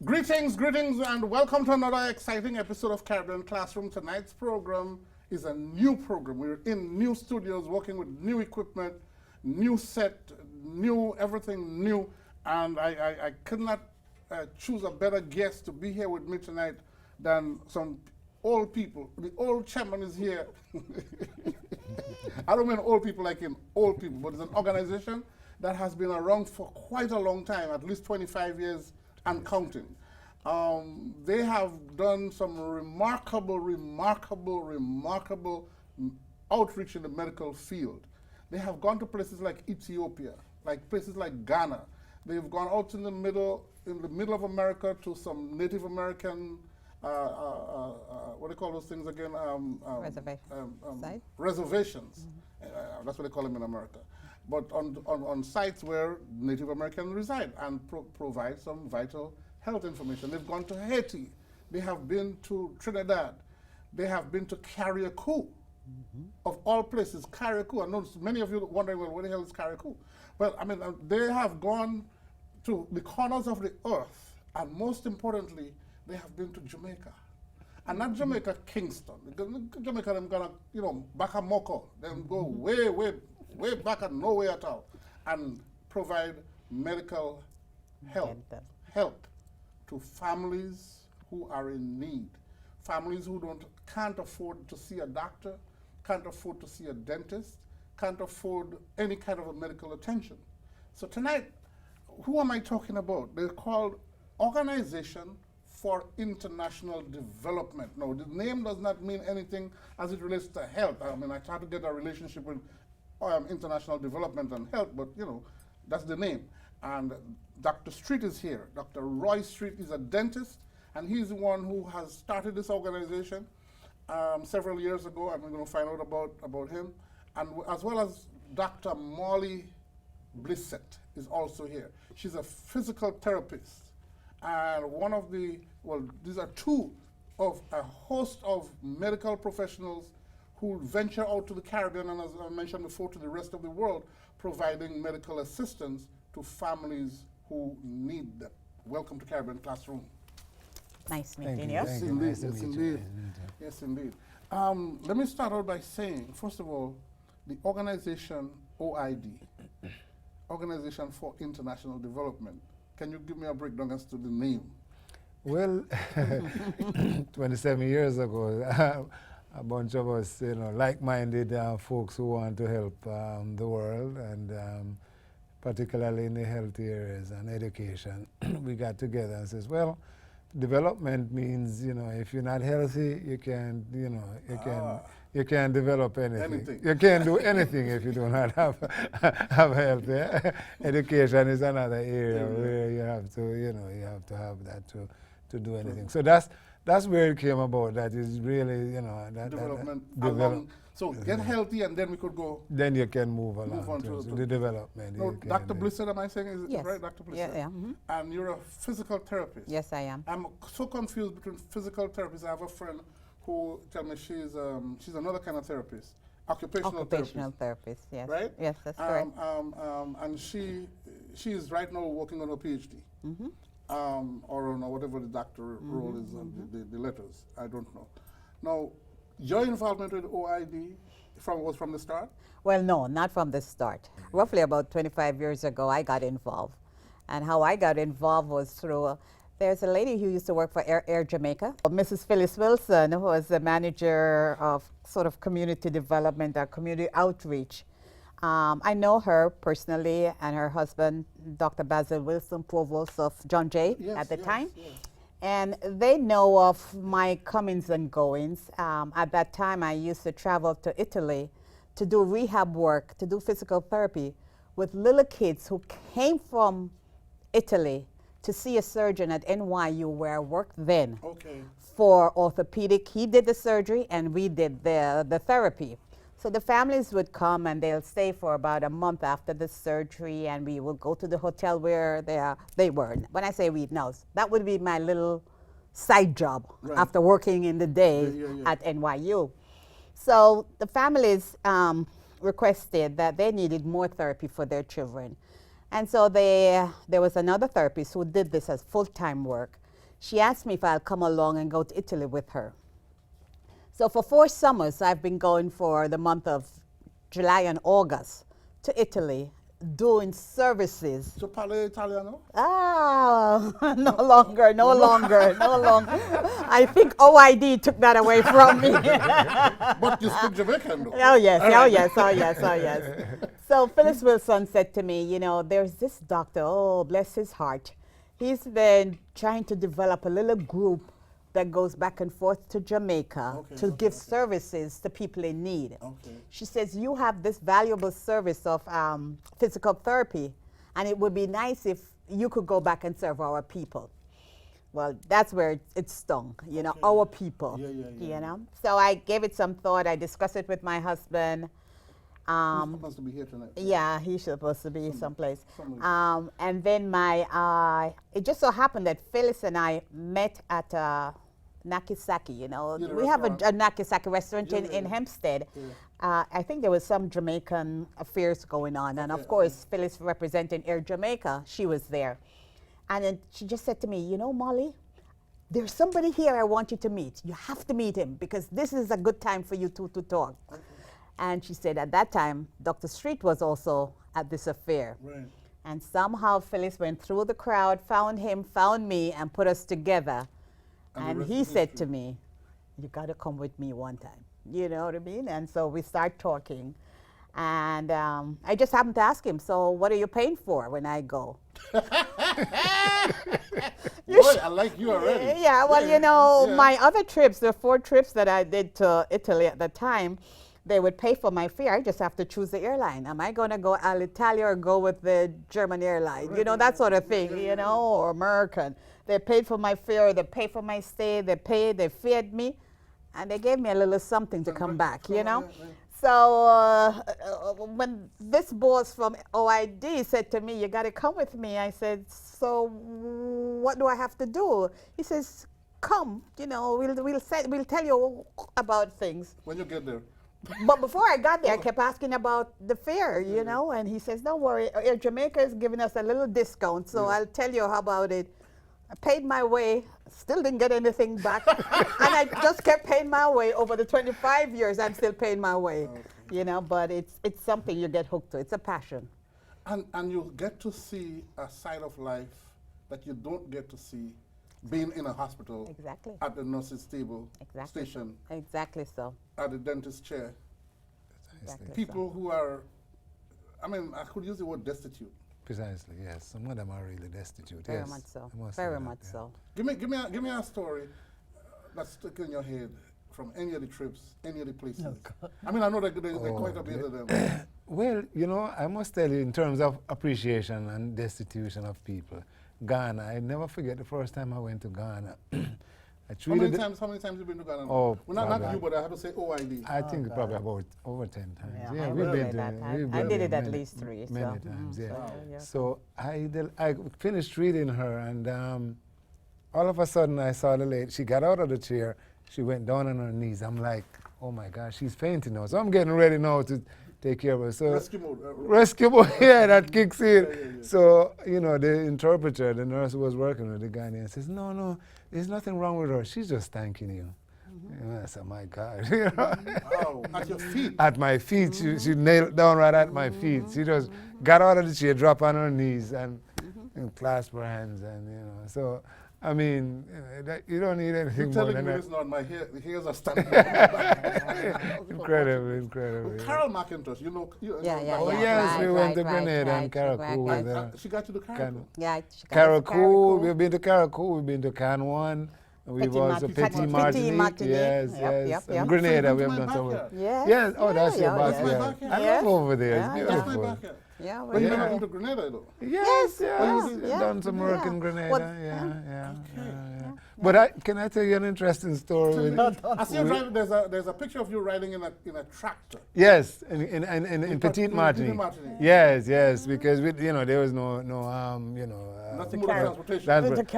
Greetings, and welcome to another exciting episode of Caribbean Classroom. Tonight's program is a new program. We're in new studios, working with new equipment, new set, new everything new, and I could not choose a better guest to be here with me tonight than some old people. The old chairman is here. I don't mean old people like in old people, but it's an organization that has been around for quite a long time, at least 25 years and counting. They have done some remarkable outreach in the medical field. They have gone to places like Ethiopia, like places like Ghana. They've gone out in the middle of America to some Native American, what do you call those things again? Reservations. That's what they call them in America. But on sites where Native Americans reside and provide some vital health information. They've gone to Haiti. They have been to Trinidad. They have been to Carriacou, of all places, Carriacou. I know many of you wondering, well, where the hell is Carriacou? Well, I mean, they have gone to the corners of the earth, and most importantly, they have been to Jamaica. And not Jamaica, Kingston. Jamaica, they're gonna, back a Moko. Them go way back and nowhere at all, and provide medical help to families who are in need, families who can't afford to see a doctor, can't afford to see a dentist, can't afford any kind of a medical attention. So tonight, who am I talking about? They're called Organization for International Development. Now, the name does not mean anything as it relates to health. I mean, I try to get a relationship with international development and health, but that's the name. And Dr. Streete is here. Dr. Roy Streete is a dentist, and he's the one who has started this organization several years ago. I'm going to find out about him. And as well as Dr. Molly Blissette is also here. She's a physical therapist. And these are two of a host of medical professionals who venture out to the Caribbean and, as I mentioned before, to the rest of the world, providing medical assistance to families who need them. Welcome to Caribbean Classroom. Nice meeting you. Yes, indeed. Yes, indeed. Let me start out by saying, first of all, the organization OID, Organization for International Development. Can you give me a breakdown as to the name? Well, 27 years ago, a bunch of us, like-minded folks who want to help the world, and particularly in the health areas and education, we got together and says, well, development means, if you're not healthy, you can't develop anything. You can't do anything if you do not have health. Yeah? Education is another area where you have to have that to do anything. So that's where it came about. That is really, development. So get healthy, and then we could go. Then you can move on to the development. No, Dr. Blissette, am I saying? Is yes. It right, Dr. Blissette? Yeah. And you're a physical therapist. Yes, I am. I'm so confused between physical therapists. I have a friend who tells me she's another kind of therapist, occupational therapist. Yes. Right? Yes, that's correct. And she is right now working on her PhD. Or on whatever the doctor role is, the letters. I don't know. Now, your involvement with OID was from the start? Well, no, not from the start. Roughly about 25 years ago, I got involved. And how I got involved was through, there's a lady who used to work for Air Jamaica, Mrs. Phyllis Wilson, who was the manager of sort of community development or community outreach. I know her personally and her husband, Dr. Basil Wilson, provost of John Jay at the time. Yes. And they know of my comings and goings. At that time, I used to travel to Italy to do rehab work, to do physical therapy with little kids who came from Italy to see a surgeon at NYU where I worked then for orthopedic. He did the surgery and we did the therapy. So the families would come and they'll stay for about a month after the surgery, and we would go to the hotel where they were. When I say we, now, that would be my little side job after working in the day at NYU. So the families requested that they needed more therapy for their children. And so there was another therapist who did this as full-time work. she asked me if I'll come along and go to Italy with her. So for 4 summers, I've been going for the month of July and August to Italy, doing services. So parle Italiano? Ah, no longer. I think OID took that away from me. But you speak Jamaican, though. Oh yes. So Phyllis Wilson said to me, you know, there's this doctor, oh, bless his heart. He's been trying to develop a little group that goes back and forth to Jamaica to give services to people in need. Okay. She says, you have this valuable service of physical therapy, and it would be nice if you could go back and serve our people. Well, that's where it stung, you know, our people, you know. So I gave it some thought. I discussed it with my husband. He's supposed to be here tonight. Yeah, he's supposed to be someplace. And then it just so happened that Phyllis and I met at Nakisaki, you know. We have a Nakisaki restaurant in Hempstead. I think there was some Jamaican affairs going on. And of course, Phyllis representing Air Jamaica, she was there. And then she just said to me, you know, Molly, there's somebody here I want you to meet. You have to meet him because this is a good time for you two to talk. And she said at that time, Dr. Streete was also at this affair. Right. And somehow Phyllis went through the crowd, found him, found me, and put us together. And he said to me, you got to come with me one time. You know what I mean? And so we start talking. And I just happened to ask him, so what are you paying for when I go? Boy, I like you already. Yeah, well, you know, my other trips, the 4 trips that I did to Italy at the time, they would pay for my fare. I just have to choose the airline. Am I going to go Alitalia or go with the German airline? You know, that sort of thing, you know, or American. They paid for my fare, they paid for my stay, they fed me, and they gave me a little something to come back, you know. So when this boss from OID said to me, you got to come with me, I said, so what do I have to do? He says, come, you know, we'll tell you about things. When you get there. But before I got there, I kept asking about the fare, you know, and he says, don't worry, Air Jamaica is giving us a little discount, so I'll tell you about it. I paid my way, still didn't get anything back, and I just kept paying my way. Over the 25 years, I'm still paying my way, you know, but it's something you get hooked to. It's a passion. And you get to see a side of life that you don't get to see being in a hospital, at the nurse's table, station, at the dentist's chair. People who are, I mean, I could use the word destitute. Precisely, yes. Some of them are really destitute. Very much so. Very much so. Give me a story that's stuck in your head from any of the trips, any of the places. I mean, I know that there's quite a bit of them. Well, you know, I must tell you, in terms of appreciation and destitution of people, Ghana, I never forget the first time I went to Ghana. How many times have you been to Ghana? Oh, well, not you, but I have to say OID. I think probably about over 10 times. Yeah, we've been to. I did it at least 3. Many times, yeah. Wow. So I finished reading her, and all of a sudden I saw the lady. She got out of the chair. She went down on her knees. I'm like, oh my gosh, she's fainting now. So I'm getting ready now to take care of her. So rescue mode. Rescue mode, yeah, that kicks in. So, you know, the interpreter, the nurse who was working with the Ghanaian says, no, there's nothing wrong with her. She's just thanking you. And I said, my God. You know? Wow, at your feet? At my feet. She nailed down right at my feet. She just got out of the chair, dropped on her knees, and clasped her hands. And, you know, so, I mean, you don't need anything more than that. You're telling me the hairs are standing Incredible. Carol McIntosh, you know. Oh, yes, we went to Grenada and Caracou with her. She got you to Caracou? Yeah, Caracou, we've been to Caracou, we've been to Can One. We've also Petit Martinique. Yes. And Grenada, we have done some. Yes. Oh, that's your backyard. I love over there. It's beautiful. Yeah, but you've been to Grenada, though? Yes. Done some work in Grenada. Yeah. But can I tell you an interesting story? I see you driving. There's a picture of you riding in a tractor. Yes, in Petit Martinique. Yes, because there was no nothing more transportation.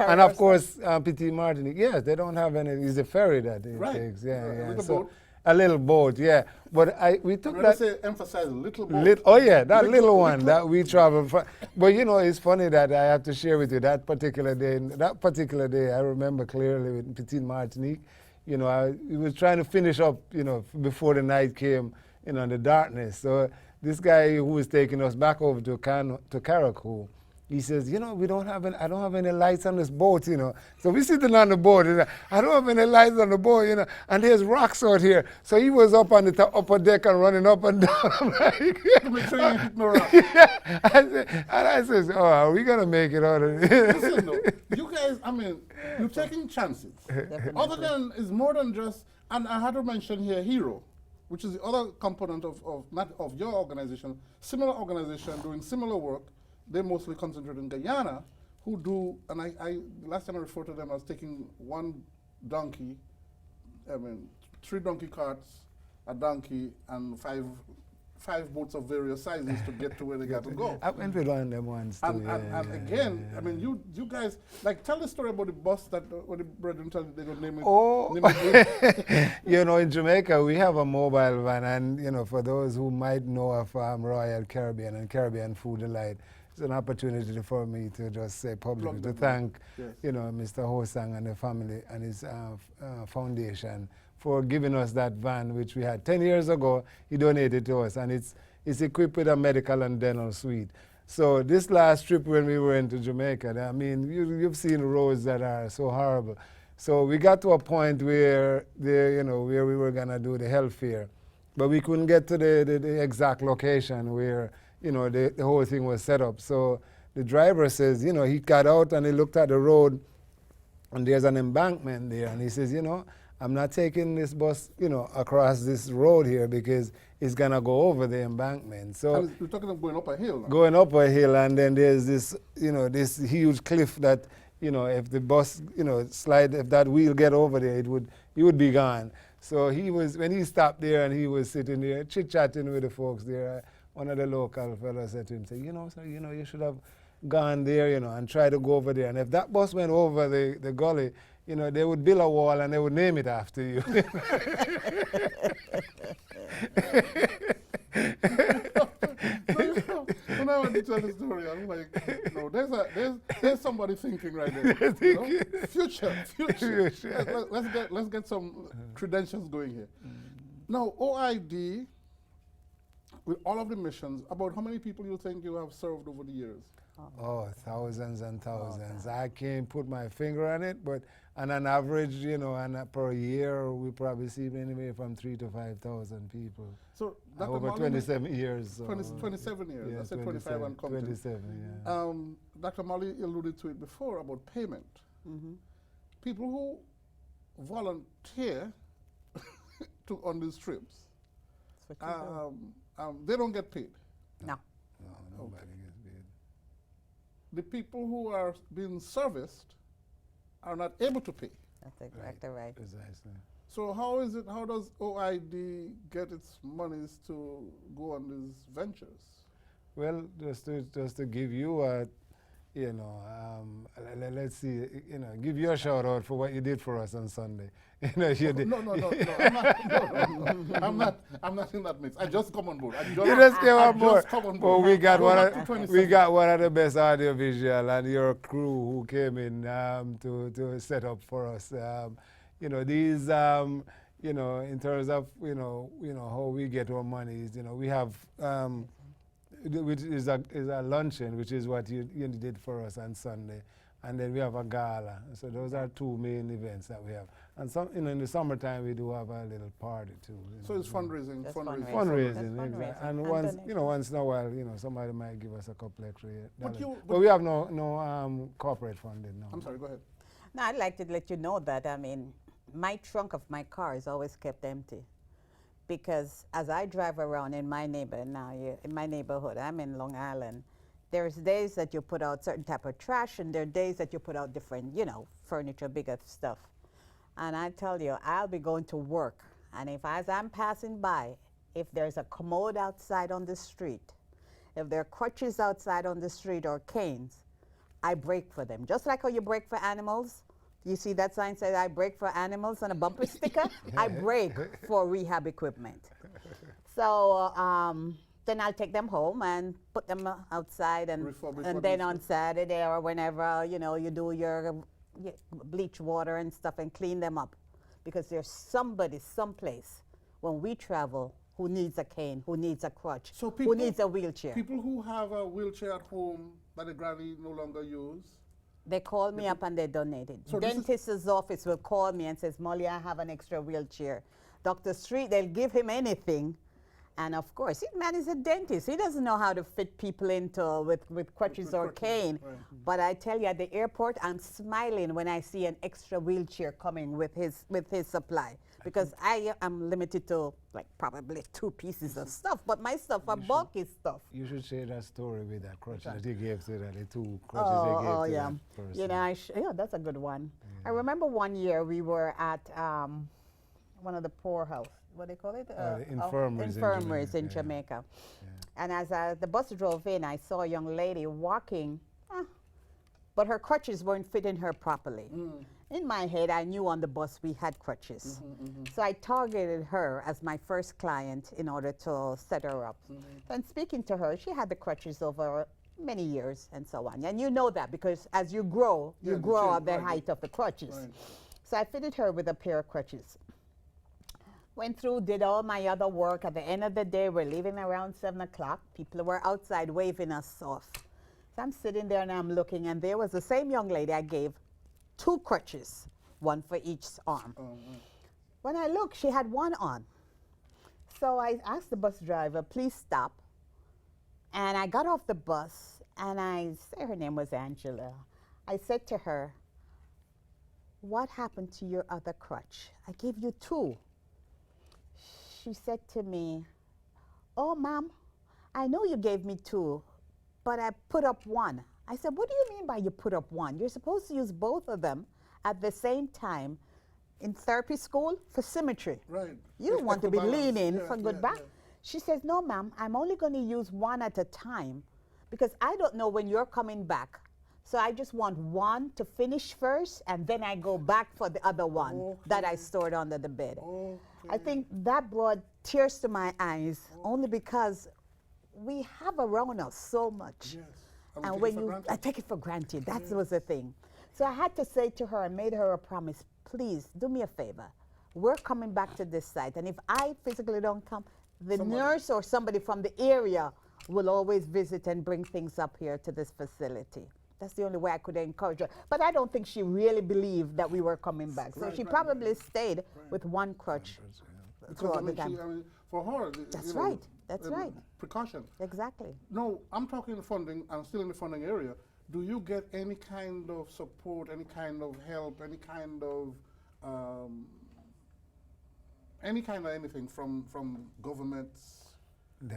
And of course, Petit Martinique. Yes, they don't have any. It's a ferry that it takes. Yeah. A little boat, yeah. But we took I'm that. going to say emphasize little boat. Oh yeah, that Little- little one little- that we traveled for. But you know, it's funny that I have to share with you that particular day. That particular day, I remember clearly with Petit Martinique. You know, we was trying to finish up, you know, before the night came, you know, the darkness. So this guy who was taking us back over to Caracou, he says, you know, I don't have any lights on this boat, you know. So we're sitting on the boat, and I don't have any lights on the boat, you know, and there's rocks out here. So he was up on the upper deck and running up and down. I'm like, To make sure you hit no rock. yeah. I says, oh, are we going to make it out of this? Listen, though, you guys, I mean, you're taking chances. Other than, it's more than just, and I had to mention here Hero, which is the other component of not of your organization, similar organization doing similar work. They mostly concentrate in Guyana, who do, and I last time I referred to them as taking one donkey, 3 donkey carts, a donkey, and five boats of various sizes to get to where they got to go. I went with one of them once too. And again, I mean, you guys, like, tell the story about the bus that when the brethren tell you they're going to name it. Oh, name it you know, in Jamaica, we have a mobile van, and, you know, for those who might know of Royal Caribbean and Caribbean Food Delight, it's an opportunity for me to just say publicly to thank, yes, you know, Mr. Hosang and the family and his foundation for giving us that van, which we had 10 years ago. He donated to us, and it's equipped with a medical and dental suite. So this last trip when we were into Jamaica, I mean, you've seen roads that are so horrible. So we got to a point where where we were gonna do the health fair, but we couldn't get to the exact location where, you know, the whole thing was set up. So the driver says, you know, he got out and he looked at the road, and there's an embankment there, and he says, you know, I'm not taking this bus, you know, across this road here because it's gonna go over the embankment. So and you're talking about going up a hill now. going up a hill, and then there's this, you know, this huge cliff that, you know, if the bus, you know, slide, if that wheel get over there, you would be gone. So when he stopped there and he was sitting there chit-chatting with the folks there, one of the local fellows said to him, say, you know, sir, you know, you should have gone there, you know, and try to go over there. And if that bus went over the gully, you know, they would build a wall and they would name it after you. When I went to tell the story, I was like, no, there's somebody thinking right there. You know? Future. Let's get some credentials going here. Now, OID, with all of the missions, about how many people you think you have served over the years? Oh, thousands and thousands. I can't put my finger on it, but on an average, you know, and per year, we probably see anywhere from 3,000 to 5,000 people. So Dr. over Molly, 27 years. So 27 years. yeah, I said 25 and counting. 27, yeah. Dr. Molly alluded to it before about payment. Mm-hmm. People who volunteer on these trips, That's what you do. they don't get paid. No. No, nobody gets paid. The people who are being serviced are not able to pay. That's exactly right. Precisely. So how does OID get its monies to go on these ventures? Well, just to give you a, you know, let's see, you know, give you a shout out for what you did for us on Sunday. You know, you did. No, I'm not in that mix. I just come on board. You just came on board. Just come on Well, board. we got We one of the best audiovisual, and your crew who came in to set up for us. You know, these, you know, in terms of, you know how we get our monies. You know, we have, which is a luncheon, which is what you did for us on Sunday. And then we have a gala. So those are two main events that we have. And in the summertime, we do have a little party too. So it's fundraising. That's Fundraising, fundraising. exactly. And And once in a while, you know, somebody might give us a couple extra dollars. But But we have no corporate funding now. I'm sorry, go ahead. No, I'd like to let you know that, I mean, my trunk of my car is always kept empty. Because as I drive around in my neighborhood, I'm in Long Island, there's days that you put out certain type of trash, and there are days that you put out different, you know, furniture, bigger stuff. And I tell you, I'll be going to work, and as I'm passing by, if there's a commode outside on the street, if there are crutches outside on the street or canes, I brake for them. Just like how you brake for animals, You see that sign says, I break for animals on a bumper sticker? I break for rehab equipment. So then I'll take them home and put them outside, and then on Saturday or whenever, you know, you do your bleach water and stuff and clean them up. Because there's somebody, someplace, when we travel, who needs a cane, who needs a crutch, So people, who needs a wheelchair. People who have a wheelchair at home that the granny no longer use. They call me up and they donate it. So Dentist's office will call me and says, Molly, I have an extra wheelchair. Dr. Streete, they'll give him anything. And of course, this man is a dentist. He doesn't know how to fit people into with crutches or cane. Right. But I tell you, at the airport, I'm smiling when I see an extra wheelchair coming with his supply. Because I am limited to like probably 2 pieces of stuff, but my stuff are bulky stuff. You should share that story with that crutch that you gave to that, the 2 crutches they gave to yeah. that person. You know, yeah, that's a good one. I remember one year we were at one of the poorhouse. What do they call it? The infirmaries in Jamaica. And as the bus drove in, I saw a young lady walking, but her crutches weren't fitting her properly. In my head, I knew on the bus we had crutches. So I targeted her as my first client in order to set her up. And speaking to her, she had the crutches over many years and so on. And you know that because as you grow, you grow up the height of the crutches. Right. So I fitted her with a pair of crutches. Went through, did all my other work. At the end of the day, we're leaving around 7 o'clock. People were outside waving us off. So I'm sitting there and I'm looking, and there was the same young lady I gave 2 crutches, 1 for each arm. When I looked, she had 1 on. So I asked the bus driver, please stop. And I got off the bus, and I said, her name was Angela. I said to her, what happened to your other crutch? I gave you 2. She said to me, oh, ma'am, I know you gave me 2, but I put up 1. I said, what do you mean by you put up 1? You're supposed to use both of them at the same time in therapy school for symmetry. Right. You don't want to be leaning for good back. She says, no, ma'am, I'm only going to use 1 at a time because I don't know when you're coming back. So I just want 1 to finish first, and then I go back for the other one that I stored under the bed. I think that brought tears to my eyes only because we have around us so much. Yes. And when I take it for granted, that was the thing. So I had to say to her, I made her a promise, please do me a favor. We're coming back to this site, and if I physically don't come, the nurse or somebody from the area will always visit and bring things up here to this facility. That's the only way I could encourage her. But I don't think she really believed that we were coming back. So she probably stayed with 1 crutch throughout the time. I mean, for her, that's right. That's right. Precaution. Exactly. No, I'm talking funding. I'm still in the funding area. Do you get any kind of support, any kind of help, any kind of anything from governments,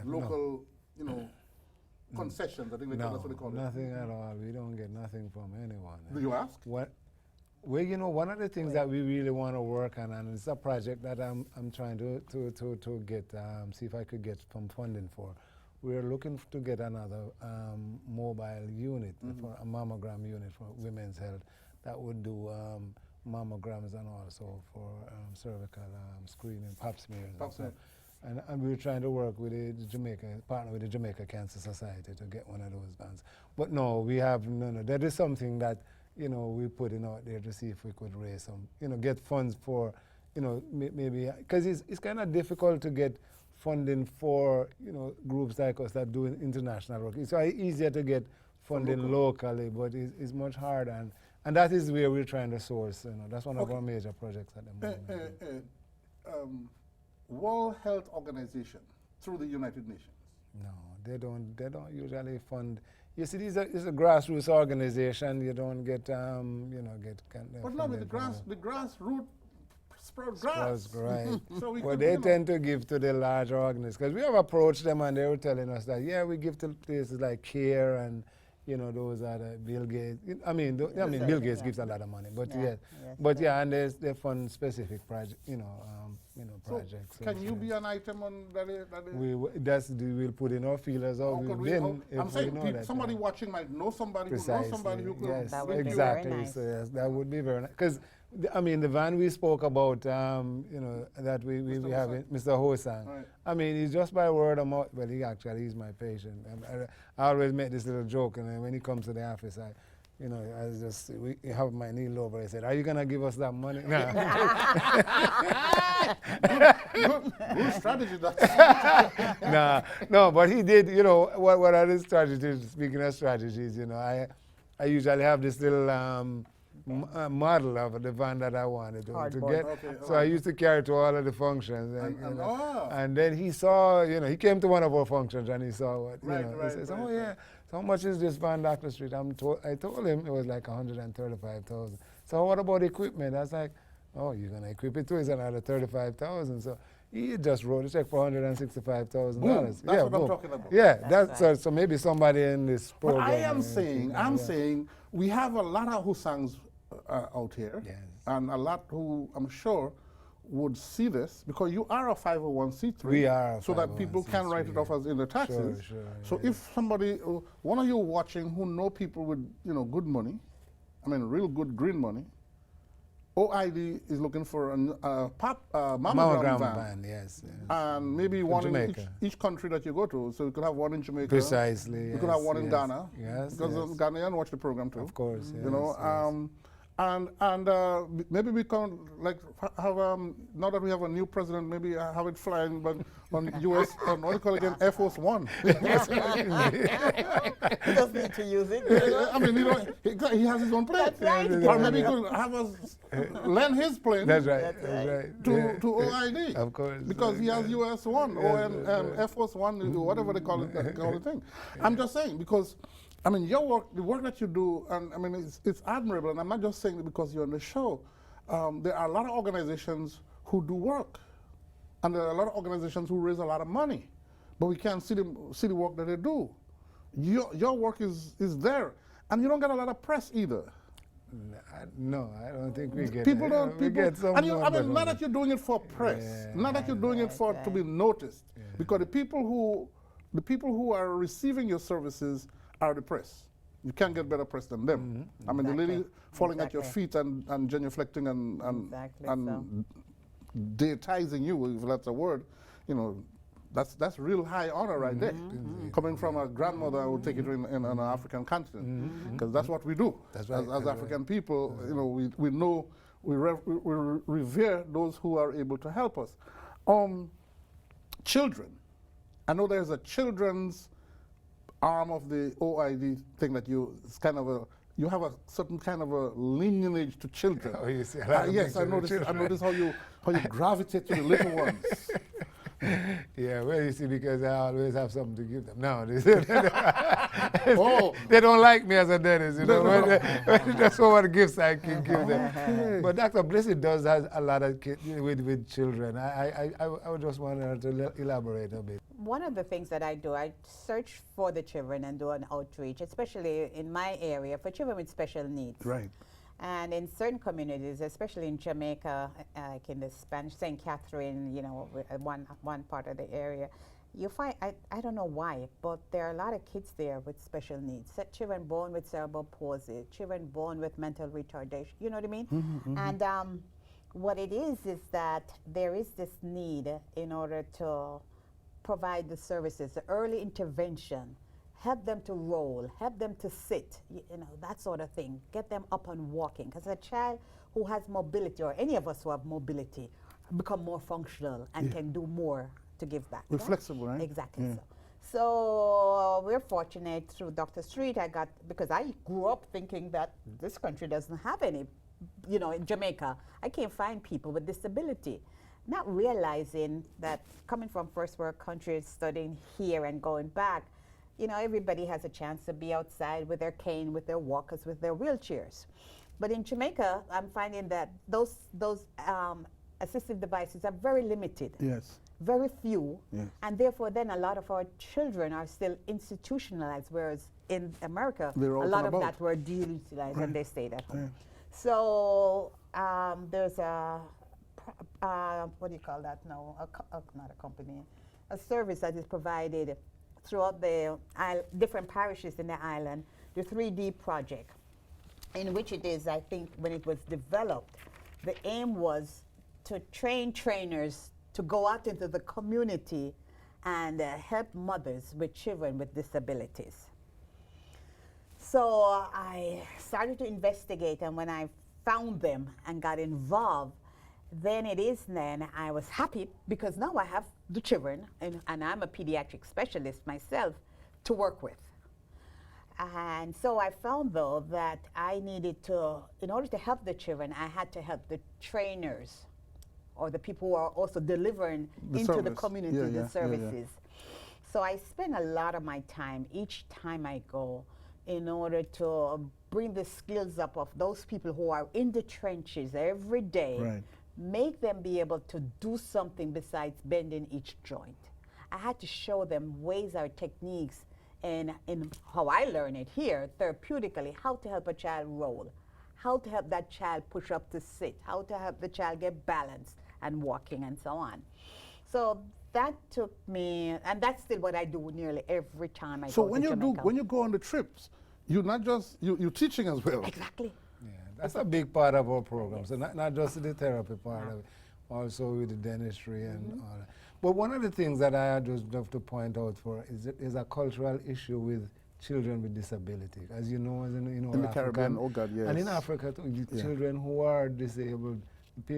local, you know, concessions? I think that's what they call it. Nothing at all. We don't get nothing from anyone. Do you ask? Well, you know, one of the things that we really want to work on, and it's a project that I'm trying to get, see if I could get some funding for. We're looking to get another mobile unit, for a mammogram unit for women's health that would do mammograms and also for cervical screening, pap smears. And we're trying to work with partner with the Jamaica Cancer Society to get one of those ones. But no, we have none. That is something that, you know, we're putting out there to see if we could raise some, you know, get funds for, you know, maybe, because it's kind of difficult to get funding for, you know, groups like us that do international work. It's easier to get funding locally, but it's much harder. And that is where we're trying to source, you know, that's one of our major projects at the moment. World Health Organization through the United Nations. No, they don't usually fund. You see, it's a grassroots organization. You don't get, you know, But no, the grassroots sprout grass. Right. So well, they tend to give to the larger organizations because we have approached them and they were telling us that we give to places like CARE and, you know, those are the Bill Gates. Bill Gates gives a lot of money, but and they fund specific projects, you know, projects. So can you be an item on that? We'll put in our feelers out. I'm saying somebody watching might know somebody Precisely. who knows somebody who could. Yes, That would be exactly. very nice. So yes, that would be very nice. Because I mean, the van we spoke about, that we have, Mr. Hosang. Right. I mean, he's just by word of mouth. Well, he's my patient. I always make this little joke, and then when he comes to the office, I have my knee over. I said, "Are you gonna give us that money?" No. Good strategy. No, but he did. What are his strategies? Speaking of strategies, I usually have this little model of the van that I wanted to get. Okay, so I used to carry it to all of the functions. And then he saw, he came to one of our functions and he saw what, he says, "Oh yeah, so how much is this van, Dr. Streete?" I told him it was like 135,000. So what about equipment? I was like, "Oh, you're going to equip it too? It's another 35,000. So he just wrote a check for $165,000. That's what I'm talking about. Yeah, that's right. So maybe somebody in this program. But I'm saying we have a lot of Husangs out here, Yes. and a lot who I'm sure would see this because you are a 501c3. We are a so that people can 501c3, write it off as in the taxes. Sure, so if somebody, one of you watching who know people with good money, I mean real good green money, OID is looking for a mammogram van. Yes. And maybe one in each country that you go to. So you could have one in Jamaica. Precisely. You could have one in Ghana. Yes. Because Ghanaians watch the program too. Of course. Yes, and maybe we can have now that we have a new president, maybe have it flying, but on US, what do you call it again, Air Force One. He doesn't need to use it. I mean, he has his own plane. That's right. Or maybe he could have us lend his plane. That's right. To OID. Of course. Because he has US One or Air Force One, whatever they call it, that kind of thing. I'm just saying because. I mean, your work, the work that you do, and I mean, it's admirable. And I'm not just saying it because you're on the show. There are a lot of organizations who do work, and there are a lot of organizations who raise a lot of money, but we can't see the work that they do. Your work is there, and you don't get a lot of press either. No, I don't think we get. People don't. We get some. And not that you're doing it for press, not that you're doing it to be noticed, because the people who are receiving your services are the press. You can't get better press than them. I mean, the lady falling at your feet and genuflecting and deitizing you, if that's a word, that's real high honor right there. Coming from a grandmother who would take it in an African continent, because that's what we do. That's right. As African people, we know, we revere those who are able to help us. Children. I know there's a children's arm of the OID thing that you have a certain kind of a lineage to children. Oh, you see, yes, I notice how you gravitate to the little ones. Yeah, well, you see, because I always have something to give them. No, they don't like me as a dentist, That's what gifts I can give them. But Dr. Blissette does has a lot of kids with children. I would just want her to elaborate a bit. One of the things that I do, I search for the children and do an outreach, especially in my area, for children with special needs. Right. And in certain communities, especially in Jamaica, like in the Spanish, St. Catherine, one part of the area, you find, I don't know why, but there are a lot of kids there with special needs. Children born with cerebral palsy, children born with mental retardation, you know what I mean? And what it is that there is this need in order to provide the services, the early intervention, help them to roll, help them to sit, that sort of thing. Get them up and walking. Because a child who has mobility, or any of us who have mobility, become more functional and can do more to give back. We're flexible, right? Exactly so. So we're fortunate through Dr. Streete, because I grew up thinking that this country doesn't have any, in Jamaica, I can't find people with disability. Not realizing that coming from first world countries, studying here and going back, everybody has a chance to be outside with their cane, with their walkers, with their wheelchairs. But in Jamaica, I'm finding that those assistive devices are very limited. Yes. Very few. Yes. And therefore, then a lot of our children are still institutionalized, whereas in America, They're a lot of that were deutilized and they stayed at home. So there's a what do you call that now? Not a company, a service that is provided throughout the different parishes in the island, the 3D project, in which it is, I think, when it was developed, the aim was to train trainers to go out into the community and help mothers with children with disabilities. So I started to investigate, and when I found them and got involved, then I was happy because now I have the children, and I'm a pediatric specialist myself to work with. And so I found, though, that I needed to, in order to help the children, I had to help the trainers or the people who are also delivering into the community the services. So I spend a lot of my time, each time I go, in order to bring the skills up of those people who are in the trenches every day, make them be able to do something besides bending each joint. I had to show them ways or techniques in how I learn it here, therapeutically, how to help a child roll, how to help that child push up to sit, how to help the child get balanced and walking and so on. So that took me, and that's still what I do nearly every time I go to Jamaica. So when you go on the trips, you're not just, you're teaching as well. Exactly. Yeah, that's a big part of our program. So not just the therapy part of it, also with the dentistry and all that. But one of the things that I just love to point out for is a cultural issue with children with disability. As you know, in the Caribbean, oh God, yes. And in Africa, too, children who are disabled,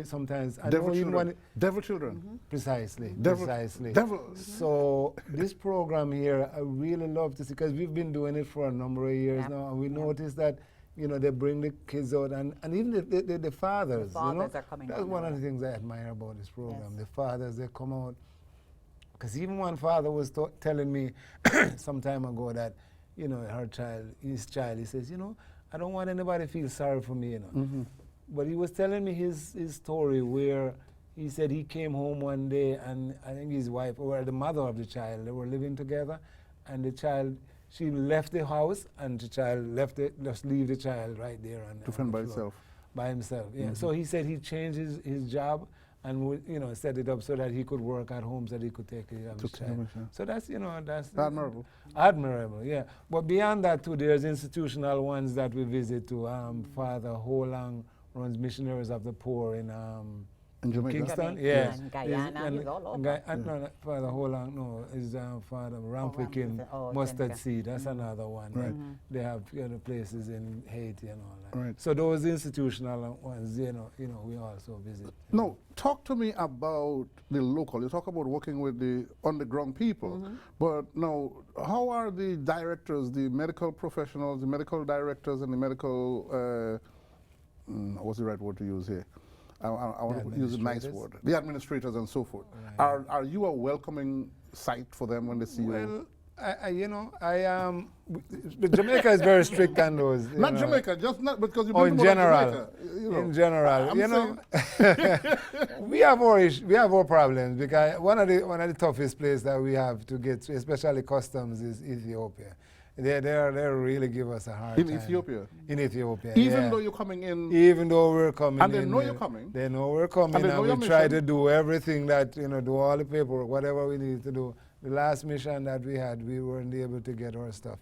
sometimes devil children. Devil children. Precisely. Precisely. So this program here, I really love to see, because we've been doing it for a number of years now, and we noticed that they bring the kids out, and even the fathers. The fathers are coming out. That's one of the things I admire about this program. The fathers, they come out. Because even one father was telling me some time ago that, his child, he says, I don't want anybody to feel sorry for me, But he was telling me his story where he said he came home one day, and I think his wife, or the mother of the child, they were living together, and the child, she left the house, and the child just leave the child right there to fend by itself. By himself, So he said he changed his job and set it up so that he could work at home, so that he could take care of his child. So that's that's admirable. Admirable, yeah. But beyond that too, there's institutional ones that we visit too. Father Holang runs Missionaries of the Poor in Jamaica. Kingston, yes. And Guyana, he's all over. No, Father Holang, no, is Father Rampwick in Mustard Seed. That's another one. Right. They have places in Haiti and all that. Right. So those institutional ones, we also visit. No, talk to me about the local. You talk about working with the on-the-ground people, but now, how are the directors, the medical professionals, the medical directors, and the medical, what's the right word to use here? I want to use a nice word. The administrators and so forth. Right. Are you a welcoming sight for them when they see you? Jamaica is very strict on those. Not Jamaica, just not because you. In general, in general, we have our problems, because one of the toughest places that we have to get to, especially customs, is Ethiopia. They really give us a hard time. In Ethiopia? In Ethiopia, Even though you're coming in? Even though we're coming in. And they know you're coming? They know we're coming, and we try to do everything that, do all the paperwork, whatever we need to do. The last mission that we had, we weren't able to get our stuff.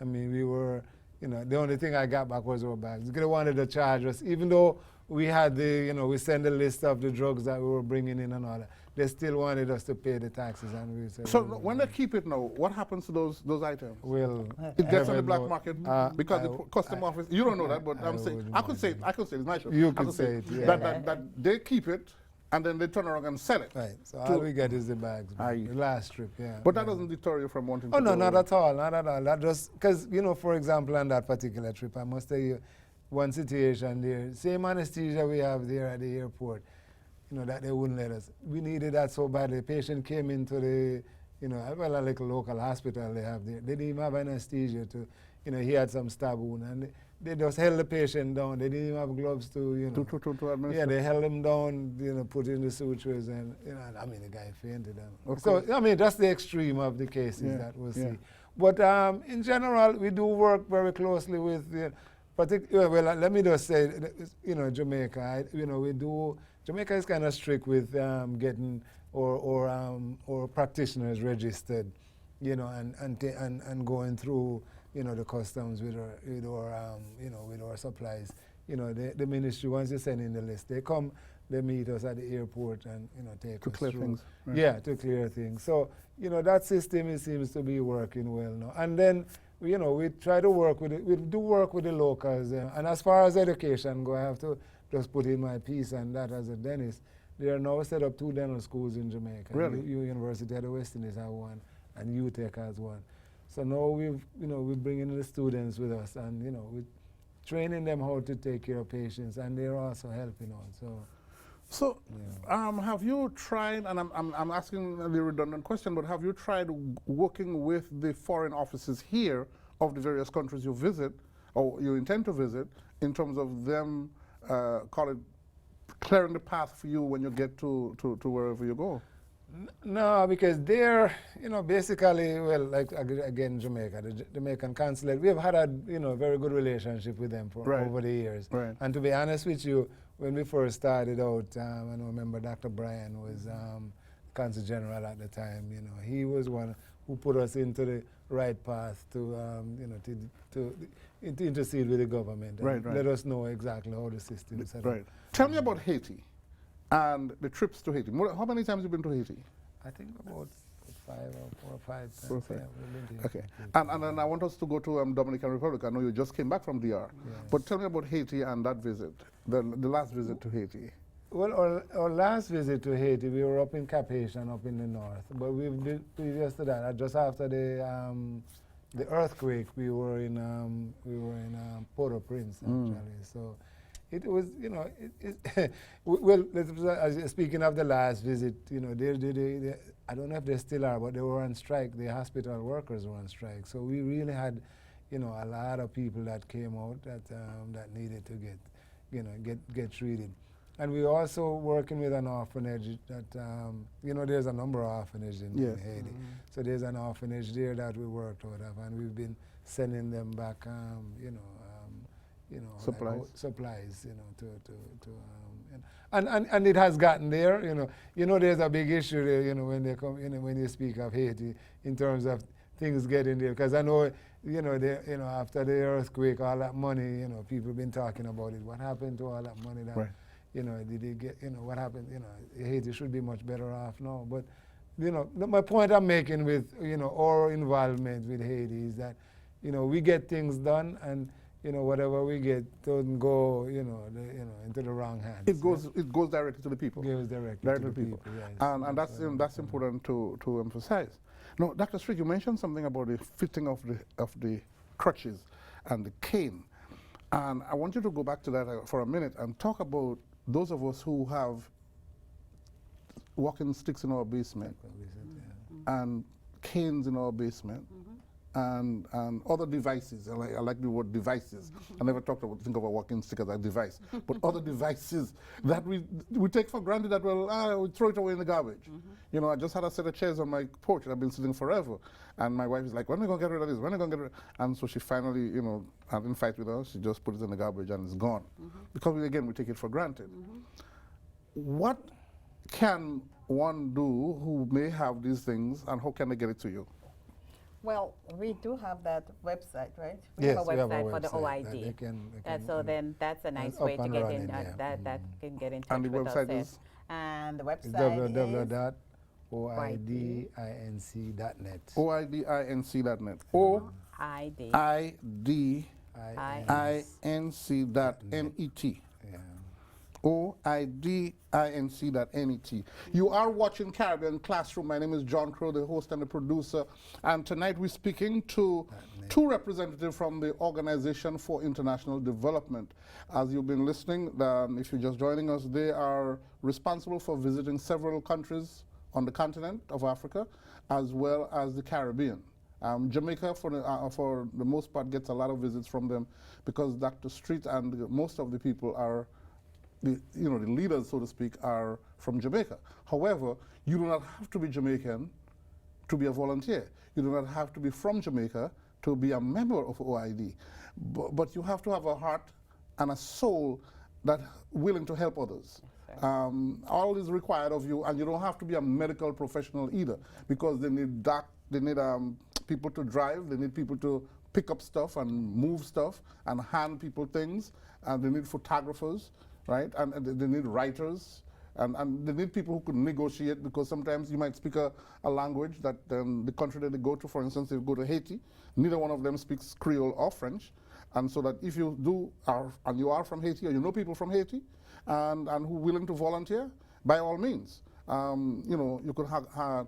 I mean, we were, the only thing I got back was our bags. They wanted to charge us, even though we had we sent a list of the drugs that we were bringing in and all that. They still wanted us to pay the taxes, and we said. So when they keep it now, what happens to those items? Well, it gets on the black market because the custom office. You don't know that, but I'm saying I could say it. I could say it. It's my show. You could say it. Yeah. That they keep it, and then they turn around and sell it. Right. So all we get is the bags. The last trip, yeah. But that doesn't deter you from wanting to. Oh no, not at all. Not at all. That just because for example, on that particular trip, I must tell you one situation there. Same anesthesia we have there at the airport. That they wouldn't let us. We needed that so badly. The patient came into the, a little local hospital they have there. They didn't even have anesthesia to, he had some stab wound, and they just held the patient down. They didn't even have gloves to administer. Yeah, they held him down, put in the sutures, and, the guy fainted. So, that's the extreme of the cases that we'll see. But in general, we do work very closely with well, let me just say, Jamaica, Jamaica is kind of strict with getting or practitioners registered, and going through, the customs with our supplies. The ministry, once you send in the list, they come, they meet us at the airport and, take To us clear through. things, right. Yeah, to clear things. So, that system, it seems to be working well now. And then, we try to work with it. We do work with the locals. And as far as education go, I have to just put in my piece on that as a dentist. They are now set up 2 dental schools in Jamaica. Really? University of the West Indies have one, and UTech has one. So now we're bringing the students with us, and, we're training them how to take care of patients, and they're also helping out. So, have you tried, and I'm asking a redundant question, but have you tried working with the foreign offices here of the various countries you visit, or you intend to visit, in terms of them, call it, clearing the path for you when you get to wherever you go? No, because they're, basically, well, like again, Jamaica, the Jamaican consulate, we've had a, very good relationship with them for over the years. Right. And to be honest with you, when we first started out, I remember Dr. Bryan was Consul General at the time. He was one who put us into the right path to, to intercede with the government and let us know exactly how the system is set up. Right. Tell me about Haiti and the trips to Haiti. How many times have you been to Haiti? I think about 4 or 5 times. 4 or 5. Yeah, we've been to Okay. Haiti. And then I want us to go to Dominican Republic. I know you just came back from DR. Yes. But tell me about Haiti and that visit, the last visit to Haiti. Well, our last visit to Haiti, we were up in Cap Haitian, up in the north. But we've been previous to that, just after the earthquake, we were in Port-au-Prince actually. So it was, well, speaking of the last visit, I don't know if they still are, but they were on strike. The hospital workers were on strike. So we really had, a lot of people that came out that needed to get treated. And we're also working with an orphanage that, there's a number of orphanages in Haiti. So there's an orphanage there that we worked out of, and we've been sending them back, supplies. Like, supplies, and it has gotten there, there's a big issue there, when they come, when you speak of Haiti, in terms of things getting there, because I know, after the earthquake, all that money, people have been talking about it. What happened to all that money that, did they get, what happened, Haiti should be much better off now. But, my point I'm making with, our involvement with Haiti is that, we get things done, and, whatever we get doesn't go, into the wrong hands. It goes directly to the people. It goes directly to the people. Yes. And that's important to emphasize. Now, Dr. Streete, you mentioned something about the fitting of the crutches and the cane. And I want you to go back to that for a minute and talk about those of us who have walking sticks in our basement and canes in our basement and other devices. I like the word devices. I never think of a walking stick as a device, but other devices that we take for granted that, we throw it away in the garbage. I just had a set of chairs on my porch that I've been sitting forever. And my wife is like, when are we going to get rid of this? When are we going to get rid of it? And so she finally, I didn't fight with her. She just put it in the garbage and it's gone. Because, we take it for granted. What can one do who may have these things, and how can they get it to you? Well, we do have that website, right? Yes, we have a website for the website OID. They can so then that's a nice way to get in. That can get in touch And the with us. website is? And the website It's is www.oidinc.net. oidinc.net. oidinc.net. oidinc.net. You are watching Caribbean Classroom. My name is John Crow, the host and the producer. And tonight we're speaking to two representatives from the Organization for International Development. As you've been listening, if you're just joining us, they are responsible for visiting several countries on the continent of Africa, as well as the Caribbean. Jamaica, for the most part, gets a lot of visits from them because Dr. Streete and most of the people are the leaders, so to speak, are from Jamaica. However, you do not have to be Jamaican to be a volunteer. You do not have to be from Jamaica to be a member of OID. But you have to have a heart and a soul that willing to help others. All is required of you, and you don't have to be a medical professional either, because they need people to drive, they need people to pick up stuff and move stuff and hand people things, and they need photographers, right? And they need writers, and they need people who could negotiate, because sometimes you might speak a language that the country that they go to, for instance, they go to Haiti, neither one of them speaks Creole or French, and so that if you and you are from Haiti, or you know people from Haiti, and who are willing to volunteer, by all means, you could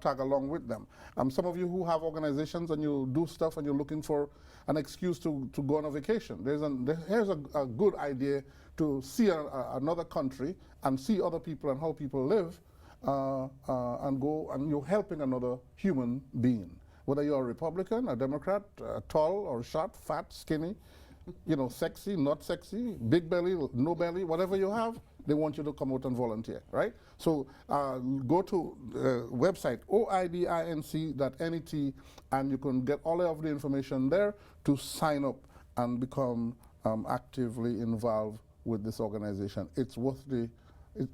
tag along with them. Some of you who have organizations and you do stuff and you're looking for an excuse to go on a vacation, here's a good idea to see another country and see other people and how people live, and go and you're helping another human being. Whether you're a Republican, a Democrat, tall or short, fat, skinny, sexy, not sexy, big belly, no belly, whatever you have, they want you to come out and volunteer, right? So go to the website oidinc.net, and you can get all of the information there to sign up and become actively involved with this organization. It's worth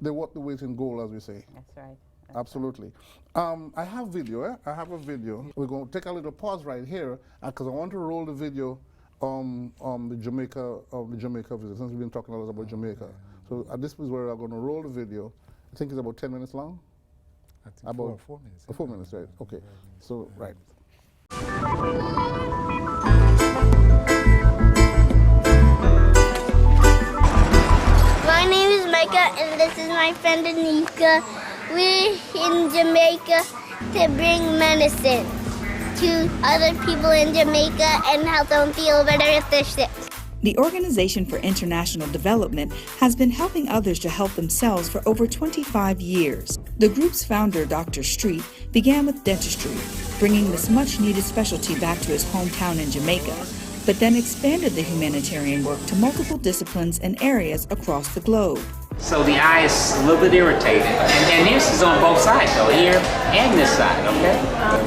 they're worth the weight in gold, as we say. That's right. Absolutely. I have video. I have a video. We're going to take a little pause right here, because I want to roll the video the Jamaica visit, since we've been talking a lot about Jamaica. So this is where I'm going to roll the video. I think it's about 10 minutes long. I think about 4 minutes. 4 minutes, right? Okay. So right. My name is Micah, and this is my friend Anika. We're in Jamaica to bring medicine to other people in Jamaica and help them feel better if they're sick. The Organization for International Development has been helping others to help themselves for over 25 years. The group's founder, Dr. Streete, began with dentistry, bringing this much-needed specialty back to his hometown in Jamaica, but then expanded the humanitarian work to multiple disciplines and areas across the globe. So the eye is a little bit irritated. And this is on both sides, though, here and this side, okay?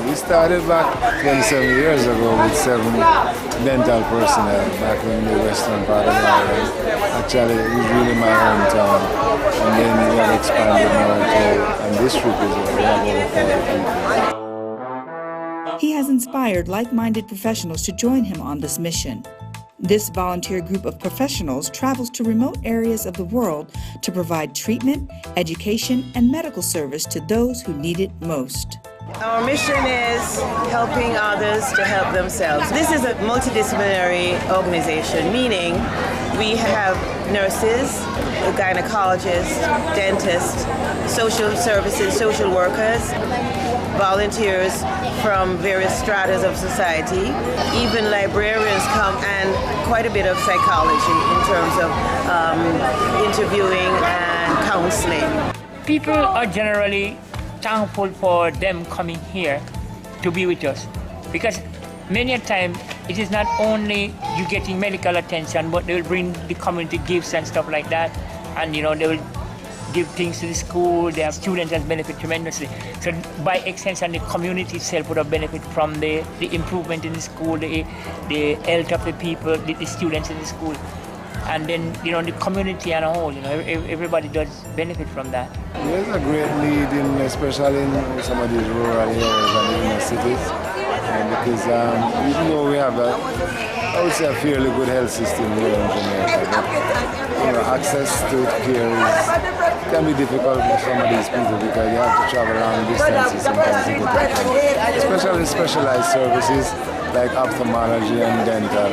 We started back 27 years ago with 7 dental personnel back in the western part of the island. Actually, it was really my hometown. And then we have expanded now to and district as well. We have over 40 people. He has inspired like-minded professionals to join him on this mission. This volunteer group of professionals travels to remote areas of the world to provide treatment, education, and medical service to those who need it most. Our mission is helping others to help themselves. This is a multidisciplinary organization, meaning we have nurses, gynecologists, dentists, social services, social workers, volunteers from various stratas of society. Even librarians come, and quite a bit of psychology in terms of interviewing and counseling. People are generally thankful for them coming here to be with us, because many a time it is not only you getting medical attention, but they will bring the community gifts and stuff like that, and they will give things to the school. Their students have benefit tremendously. So by extension, the community itself would have benefit from the improvement in the school, the health of the people, the students in the school. And then, the community as a whole, everybody does benefit from that. There's a great need, especially in some of these rural areas and inner cities. Because even though we have I would say a fairly good health system here in Jamaica, but access to care can be difficult for some of these people, because you have to travel long distances sometimes to get that, especially specialized services like ophthalmology and dental.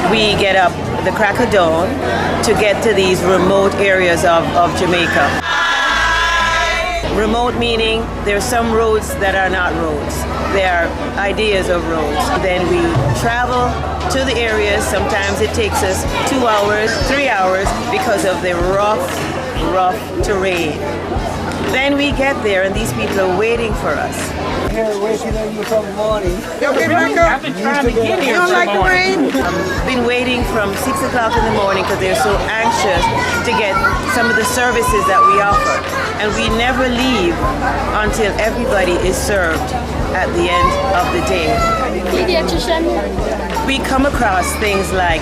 We get up the crack of dawn to get to these remote areas of Jamaica. Remote meaning there are some roads that are not roads. There are ideas of roads. Then we travel to the areas. Sometimes it takes us 2 hours, 3 hours because of the rough rough terrain. Then we get there and these people are waiting for us. Here waiting on you from the morning. I've been trying to get here. You don't like the rain? Been waiting from 6 o'clock in the morning because they're so anxious to get some of the services that we offer. And we never leave until everybody is served at the end of the day. Pediatrician. We come across things like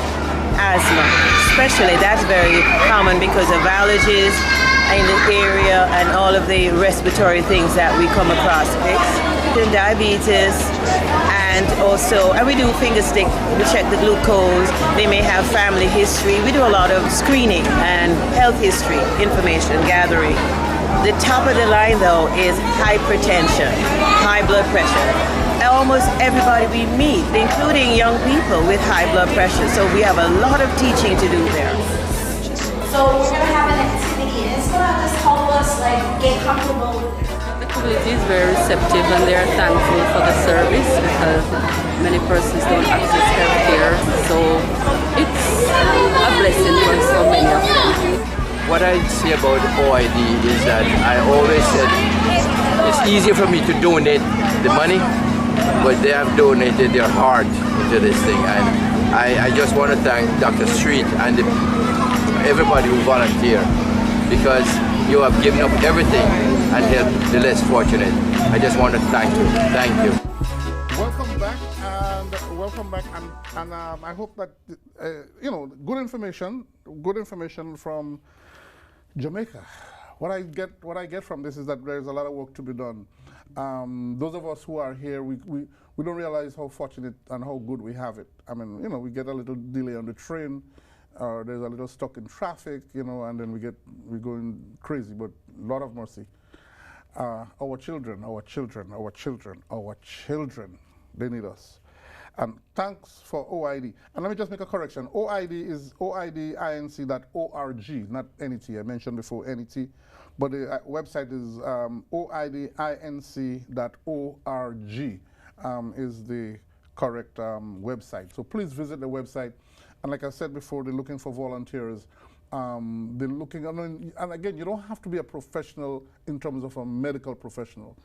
asthma, especially that's very common because of allergies in the area and all of the respiratory things that we come across. Okay? Diabetes, and we do finger stick, we check the glucose, they may have family history. We do a lot of screening and health history information gathering. The top of the line though is hypertension, high blood pressure. Almost everybody we meet, including young people with high blood pressure. So we have a lot of teaching to do there. So we're going to have an activity, and it's going to just help us get comfortable with it. The community is very receptive and they are thankful for the service because many persons don't access health care. So it's a blessing for so many of them. What I say about OID is that I always said it's easier for me to donate the money, but they have donated their heart into this thing. And I just want to thank Dr. Streete and everybody who volunteered, because you have given up everything and helped the less fortunate. I just want to thank you. Thank you. Welcome back, and I hope that good information from Jamaica. What I get from this is that there's a lot of work to be done. Those of us who are here, we don't realize how fortunate and how good we have it. I mean, we get a little delay on the train, or there's a little stuck in traffic, and then we're going crazy. But a lot of mercy. Our children, they need us. And thanks for OID. And let me just make a correction. OID is oidinc.org, not NET. I mentioned before NET. But the website is oidinc.org is the correct website. So please visit the website. And like I said before, they're looking for volunteers. They're looking, and again, you don't have to be a professional in terms of a medical professional.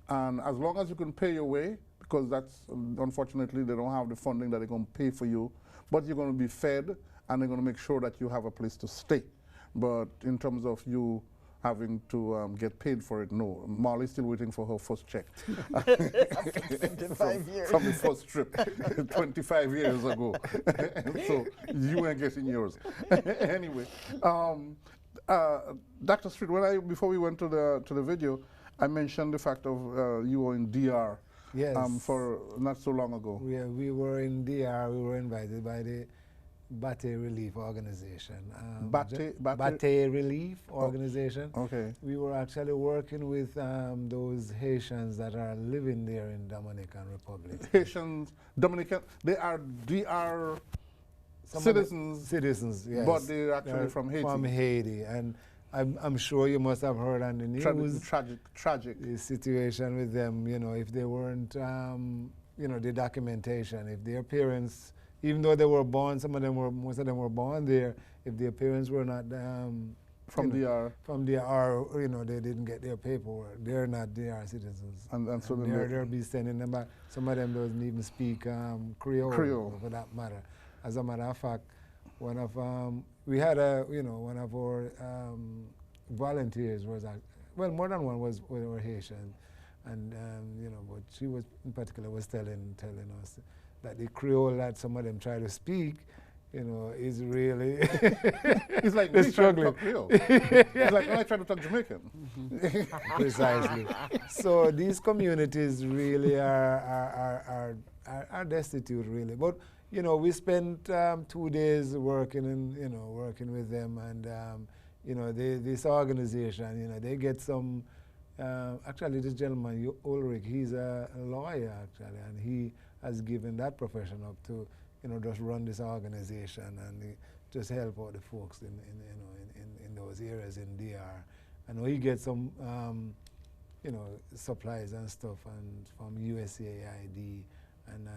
And as long as you can pay your way, because that's, unfortunately, they don't have the funding that they're going to pay for you, but you're going to be fed, and they're going to make sure that you have a place to stay. But in terms of you having to get paid for it, no. Marley's still waiting for her first check. 25 years. From the first trip, 25 years ago. So you ain't getting yours. Anyway, Dr. Streete, before we went to the video, I mentioned the fact of you were in DR. Yes. For not so long ago. Yeah, we were in DR. We were invited by the Bate Relief Organization. Bate Relief Organization. Okay. We were actually working with those Haitians that are living there in Dominican Republic. Haitians, Dominican, they are DR citizens. Citizens, yes. But they're actually from Haiti. From Haiti. And I'm sure you must have heard on the news. Tragic. The situation with them, if they weren't, the documentation, if their parents, even though they were born, most of them were born there, if their parents were not from DR, they didn't get their paperwork. They're not DR citizens, and so they'll be sending them back. Some of them don't even speak Creole, for that matter. As a matter of fact, we had one of our volunteers was, more than one were Haitian, and but she was in particular was telling us that the Creole that some of them try to speak, is really it's like they're struggling. It's like when I try to talk Jamaican. Precisely. So these communities really are destitute, really. But we spent 2 days working working with them, and this organization, they get some. Actually, this gentleman Ulrich, he's a lawyer actually, and he has given that profession up to just run this organization and just help out the folks in those areas in DR. I know he gets some supplies and stuff and from USAID, and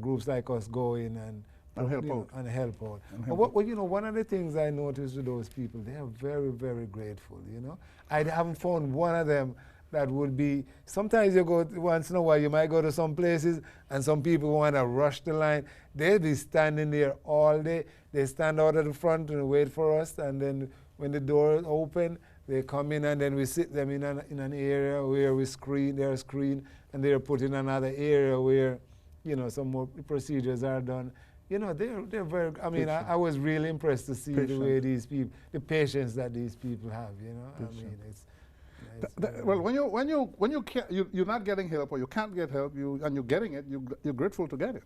groups like us go in and And help you know, out. and help out. And But help what, you know, one of the things I noticed with those people, they are very, very grateful, you know. I haven't found one of them that would be, sometimes you go, once in a while, you might go to some places and some people want to rush the line. They'll be standing there all day. They stand out at the front and wait for us, and then when the door is open, they come in and then we sit them in an area where we screen, they're screened, and they're put in another area where, you know, some more procedures are done. You know, they're very, I mean, I was really impressed to see the way these people, the patience that these people have, you know. I mean, it's well, when you can't, you're not getting help or you can't get help, and you're getting it, you're grateful to get it.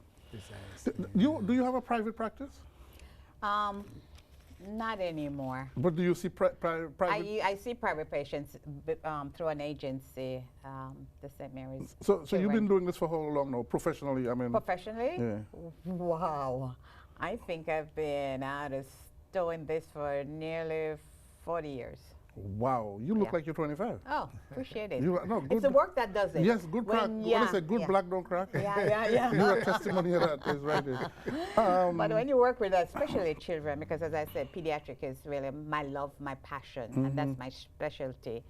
Do you have a private practice? Not anymore. But do you see private? I see private patients through an agency, the St. Mary's. So you've been doing this for how long now, professionally? I mean. Professionally? Yeah. Wow. I think I've been doing this for nearly 40 years. Wow, you look like you're 25. Oh, appreciate it. No, it's the work that does it. Yes, good crack. When I say good black don't crack. Yeah. You're a testimony of that. Is right there. But when you work with especially children, because as I said, pediatric is really my love, my passion, and that's my specialty.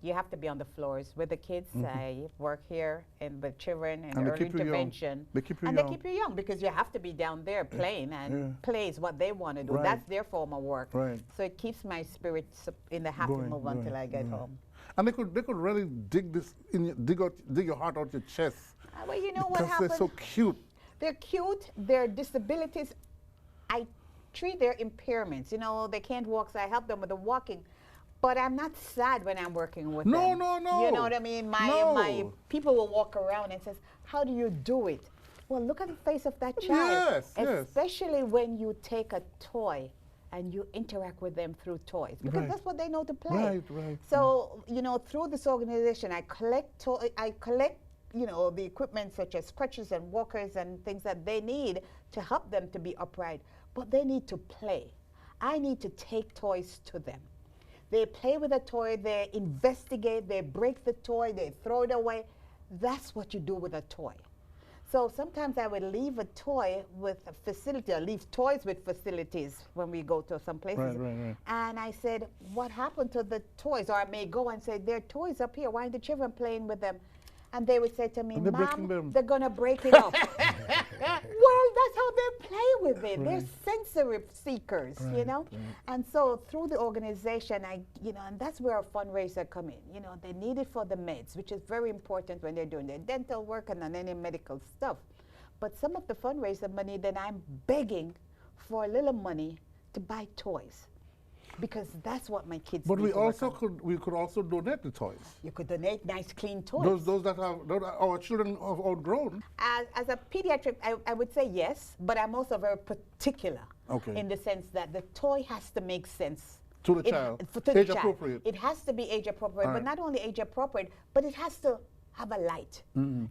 You have to be on the floors with the kids. I work here with children in early intervention. They keep you young. They keep you young because you have to be down there playing, and play is what they want to do. Right. That's their form of work. Right. So it keeps my spirit in the happy move until I get home. And they could really dig this dig your heart out your chest. Well, you know what happens? Because they're so cute. They're cute. Their disabilities, I treat their impairments. You know, they can't walk, so I help them with the walking. But I'm not sad when I'm working with them. No. You know what I mean? My people will walk around and says, "How do you do it?" Well, look at the face of that child. Yes, especially when you take a toy and you interact with them through toys, because that's what they know to play. Right. So, you know, through this organization, I collect you know, the equipment such as crutches and walkers and things that they need to help them to be upright. But they need to play. I need to take toys to them. They play with a toy, they investigate, they break the toy, they throw it away. That's what you do with a toy. So sometimes I would leave a toy with a facility, or leave toys with facilities when we go to some places. Right. And I said, what happened to the toys? Or I may go and say, there are toys up here, why aren't the children playing with them? And they would say to me, Mom, they're going to break it up. Well, that's how they play with it. They're sensory seekers, you know? And so through the organization, and that's where our fundraiser come in. You know, they need it for the meds, which is very important when they're doing their dental work and any medical stuff. But some of the fundraiser money, then I'm begging for a little money to buy toys, because that's what my kids But need we could also donate the toys. You could donate nice, clean toys. Those that our children have outgrown. As a pediatric, I would say yes, but I'm also very particular in the sense that the toy has to make sense to the child. Age appropriate. It has to be age appropriate, but not only age appropriate, but it has to have a light.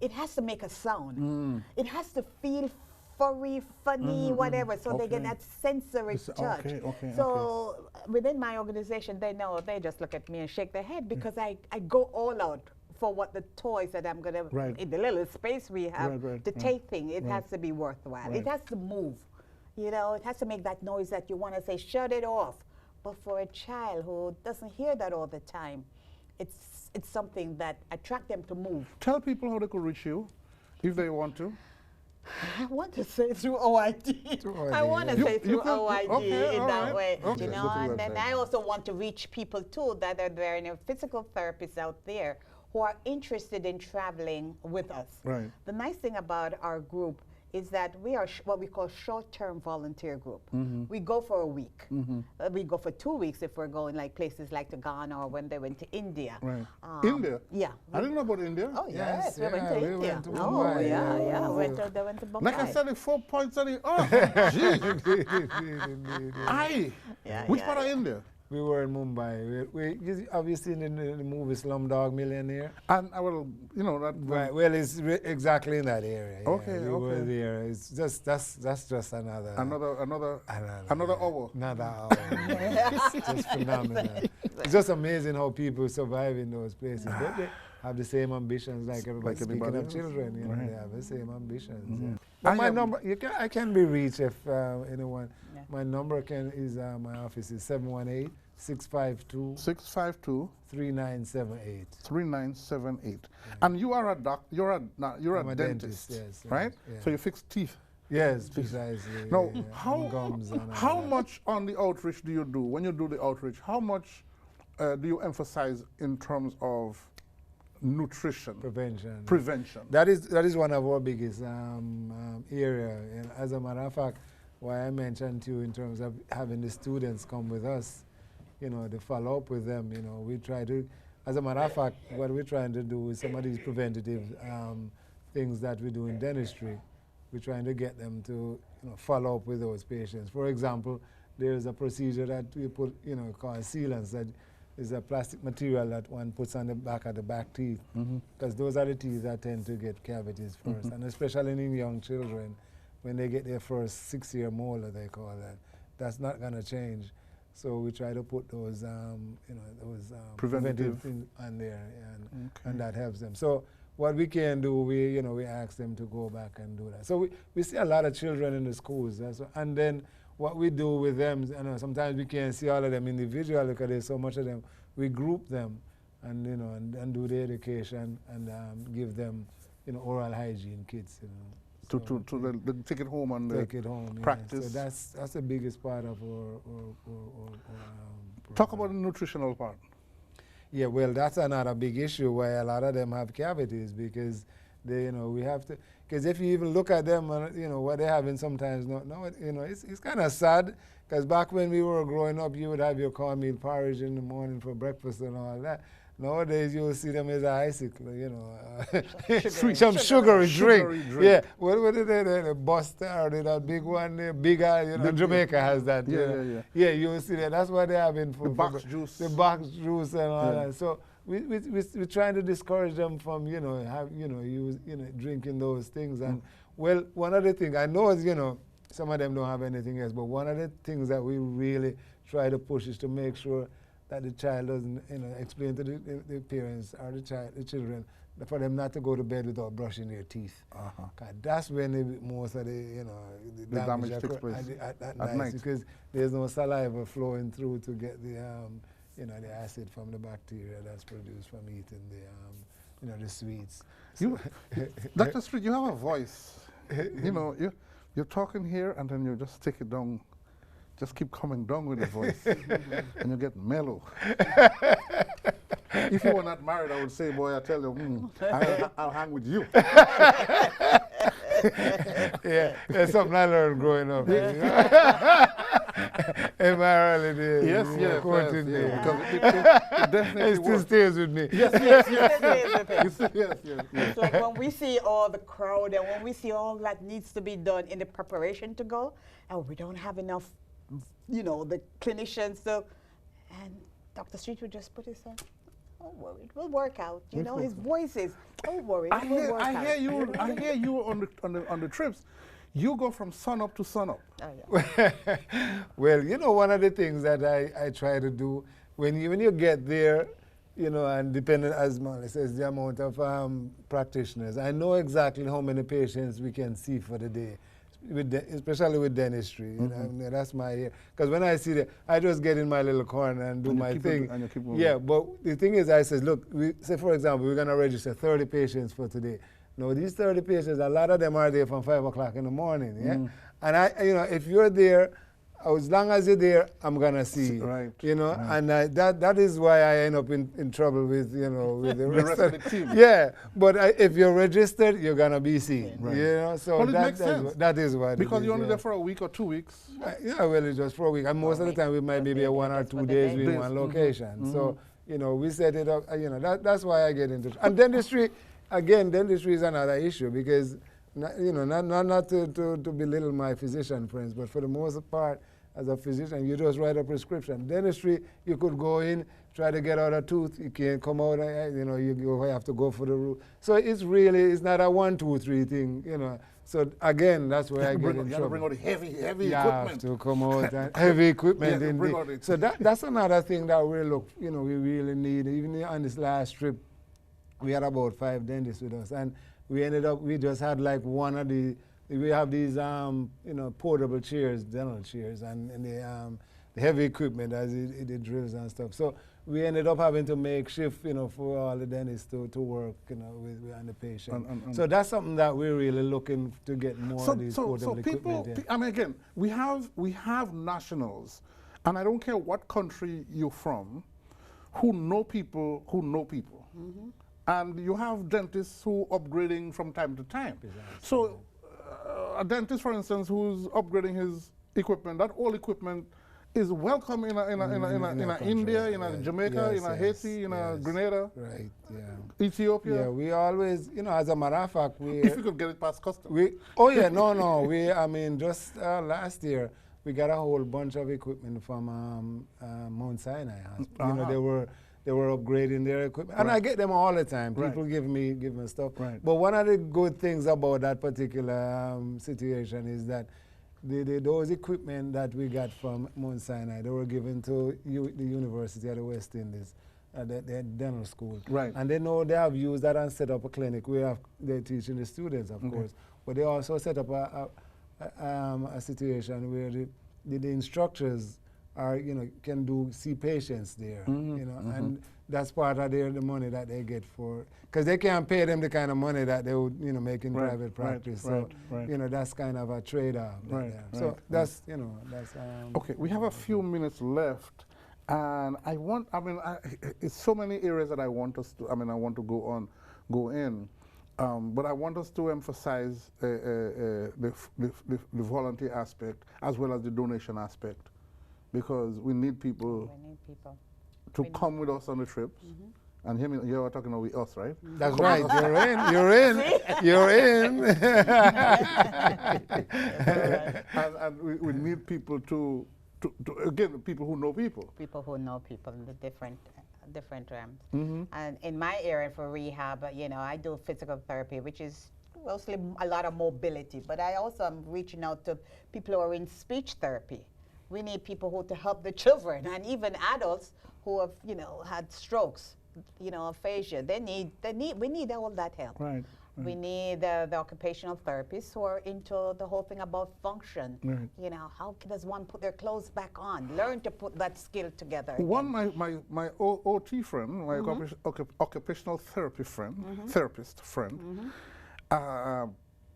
It has to make a sound. It has to feel furry, funny, whatever, so they get that sensory touch. So within my organization, they know, they just look at me and shake their head, because I go all out for what the toys that I'm going to, in the little space we have to take things, it has to be worthwhile. It has to move. You know, it has to make that noise that you want to say, shut it off. But for a child who doesn't hear that all the time, it's something that attracts them to move. Tell people how they could reach you if they want to. I want to say through OID. I want to say through OID in that way, you know. And then I also want to reach people too that are there, physical therapists out there who are interested in traveling with us. Right. The nice thing about our group is that we are what we call short-term volunteer group. We go for a week. We go for 2 weeks if we're going like places like to Ghana, or when they went to India. Right. India? Yeah. I didn't know about India. Oh, yes. We went to India. Went to oh, yeah. They went to Bombay. Like I said, 4 points on the... Oh, gee. Which part of India? We were in Mumbai. Have you seen in the movie Slumdog Millionaire? And I will, you know that. Right. Well, it's exactly in that area. Yeah. Okay. We were there. It's just that's just another hour. Another hour. It's just phenomenal. It's just amazing how people survive in those places. have the same ambitions like everybody. Like Speaking everybody of else. children, you know, Right. they have the same ambitions. Mhm. Yeah. But I my am- number, I can be reached if anyone. My number is my office is 718-652. 652 3978. 3978. And you are a you're I'm a dentist, yes, right? yes. So you fix teeth. Yes, precisely. Now, yeah, how gums and all how that. much on the outreach do you do? When you do the outreach, how much do you emphasize in terms of nutrition? Prevention. Prevention. That is one of our biggest area. And as a matter of fact, why I mentioned to you in terms of having the students come with us, you know, to follow up with them. You know, we try to, as a matter of fact, what we're trying to do is some of these preventative things that we do in dentistry. We're trying to get them to, you know, follow up with those patients. For example, there's a procedure that we put, you know, called sealants. That is a plastic material that one puts on the back of the back teeth, because those are the teeth that tend to get cavities first, and especially in young children, when they get their first 6-year molar, they call that. That's not going to change. So we try to put those, you know, those preventive things on there, and that helps them. So what we can do, we ask them to go back and do that. So we see a lot of children in the schools, and then what we do with them, you know, sometimes we can't see all of them individually because there's so much of them. We group them, and you know, and do the education and give them, you know, oral hygiene kits, you know. To they take it home and take it home. practice. Yeah. So that's the biggest part of our Talk about the nutritional part. Yeah, well, that's another big issue where a lot of them have cavities because they, you know, we have to, because if you even look at them, you know, what they're having sometimes, you know, it's kind of sad, because back when we were growing up, you would have your cornmeal porridge in the morning for breakfast and all that. Nowadays, you'll see them as an icicle, you know, some sugary drink. Yeah, what did they Buster, or that big one there, bigger, you know, Jamaica has that. Yeah, you'll see that. That's what they're having for the box juice. The box juice and all that. So we're trying to discourage them from, you know, drinking those things. And well, one of the things I know is, you know, some of them don't have anything else, but one of the things that we really try to push is to make sure that the child doesn't, you know, explain to the parents or the children, for them not to go to bed without brushing their teeth. That's when most of the, you know, the damage takes place at night, because there's no saliva flowing through to get the, you know, the acid from the bacteria that's produced from eating the, you know, the sweets. Dr. Streete, you have a voice. You know, you're talking here and then you just take it down. Just keep coming down with the voice, and you get mellow. If you were not married, I would say, boy, I tell you, I'll hang with you. Yeah, that's something I learned growing up. In my early days. Yes. Because it definitely it still stays with me. Yes. It's like when we see all the crowd and when we see all that needs to be done in the preparation to go, and we don't have enough, you know, the clinicians, and Dr. Streete would just put his hand, don't worry, it will work out. You know, his voice is, don't worry, it will work out. I hear you on the trips. You go from sun up to sun up. Oh, yeah. Well, you know, one of the things that I try to do when you get there, you know, and depending, as Molly says, the amount of practitioners, I know exactly how many patients we can see for the day. Especially with dentistry, you know, that's my, because when I see that, I just get in my little corner and do my thing. And you keep moving. Yeah, but the thing is, I says, look, say for example, we're going to register 30 patients for today. Now, these 30 patients, a lot of them are there from 5 o'clock in the morning, yeah? And you know, if you're there, as long as you're there, I'm gonna see, right? You know, and that is why I end up in trouble with, you know, with the rest of the team. Yeah, but if you're registered, you're gonna be seen, right? You know, so well, it makes sense. That is what. Because you're only there for a week or 2 weeks. Yeah, well, it's just for a week, and most of the time we might maybe a 1 or 2 days in one location. So you know, we set it up. You know, that's why I get into it. And dentistry, again, dentistry is another issue because, you know, not to belittle my physician friends, but for the most part, as a physician, you just write a prescription. Dentistry, you could go in, try to get out a tooth, you can't come out, you know, you have to go for the root. So it's not a 1, 2, 3 thing, you know. So again, that's where I get in trouble. You have to bring out the heavy equipment. You have to come out and heavy equipment indeed. So that's another thing that we really need, even on this last trip. we had about 5 dentists with us, and we just had like one of we have these, portable chairs, dental chairs, and the heavy equipment as it drills and stuff. So we ended up having to make shift, for all the dentists to work, with the patient. So that's something that we're really looking to get more of these portable equipment. Yeah. I mean, again, we have nationals, and I don't care what country you're from, who know people who know people. And you have dentists who are upgrading from time to time. Exactly. So a dentist, for instance, who's upgrading his equipment, that old equipment is welcome in India, in Jamaica, in Haiti, in Grenada, right? Yeah. Ethiopia. Yeah, we always, as a matter of fact, if we could get it past customs. Just last year we got a whole bunch of equipment from Mount Sinai Hospital. They were upgrading their equipment, and I get them all the time. People give me stuff. Right. But one of the good things about that particular situation is that those equipment that we got from Mount Sinai, they were given to the University of the West Indies, the dental school. Right. And they know they have used that and set up a clinic where they're teaching the students, of course. But they also set up a situation where the instructors are, can see patients there, and that's part of the money that they get for, because they can't pay them the kind of money that they would, make in private practice. So, that's kind of a trade-off. So that's, that's. Okay, we have a few minutes left, and it's so many areas that I want us to, I want to go in. But I want us to emphasize the volunteer aspect as well as the donation aspect, because we need people to come with us on the trips. And you are talking about us, right? That's right. You're in. And we need people to again, people who know people. People who know people in the different realms. And in my area for rehab, I do physical therapy, which is mostly a lot of mobility. But I also am reaching out to people who are in speech therapy. We need people who to help the children and even adults who have, had strokes, aphasia. We need all that help. Right. We need the occupational therapists who are into the whole thing about function. Right. How does one put their clothes back on? Learn to put that skill together. My OT friend, my occupational therapist friend,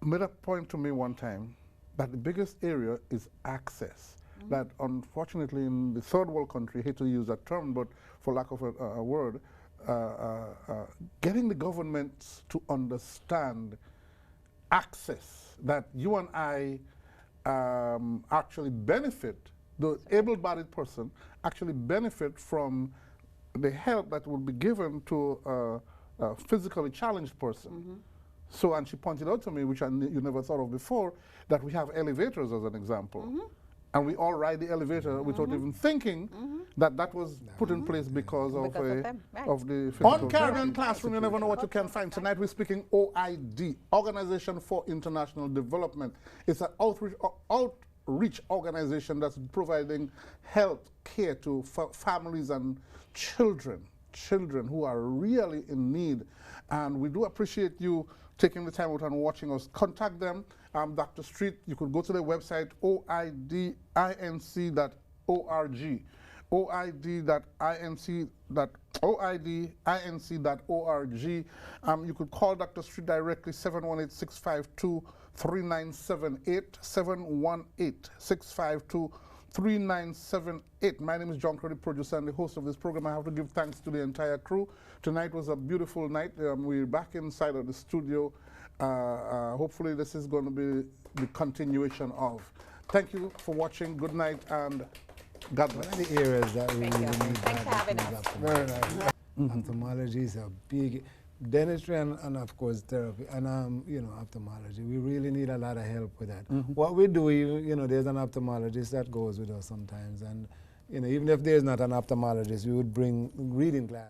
made a point to me one time that the biggest area is access. That unfortunately in the third world country, I hate to use that term, but for lack of a word, getting the governments to understand access, that you and I actually benefit, the able-bodied person actually benefit from the help that will be given to a physically challenged person. So, and she pointed out to me, which you never thought of before, that we have elevators as an example. And we all ride the elevator without even thinking that was put in place because of the physical. On Caribbean Classroom, you never know what you can find. Tonight we're speaking OID, Organization for International Development. It's an outreach organization that's providing health care to families and children who are really in need. And we do appreciate you taking the time out and watching us. Contact them. Dr. Streete, you could go to the website oidinc.org, oidinc.org. You could call Dr. Streete directly, 718-652-3978, 718-652-3978. My name is John Crowley, producer and the host of this program. I have to give thanks to the entire crew. Tonight was a beautiful night. We're back inside of the studio. Hopefully this is going to be the continuation of. Thank you for watching. Good night and God bless. One of the areas that we really need. Thanks for having us. Very nice. Ophthalmology is a big, dentistry and of course therapy and ophthalmology. We really need a lot of help with that. What we do, there's an ophthalmologist that goes with us sometimes, and even if there's not an ophthalmologist, we would bring reading class.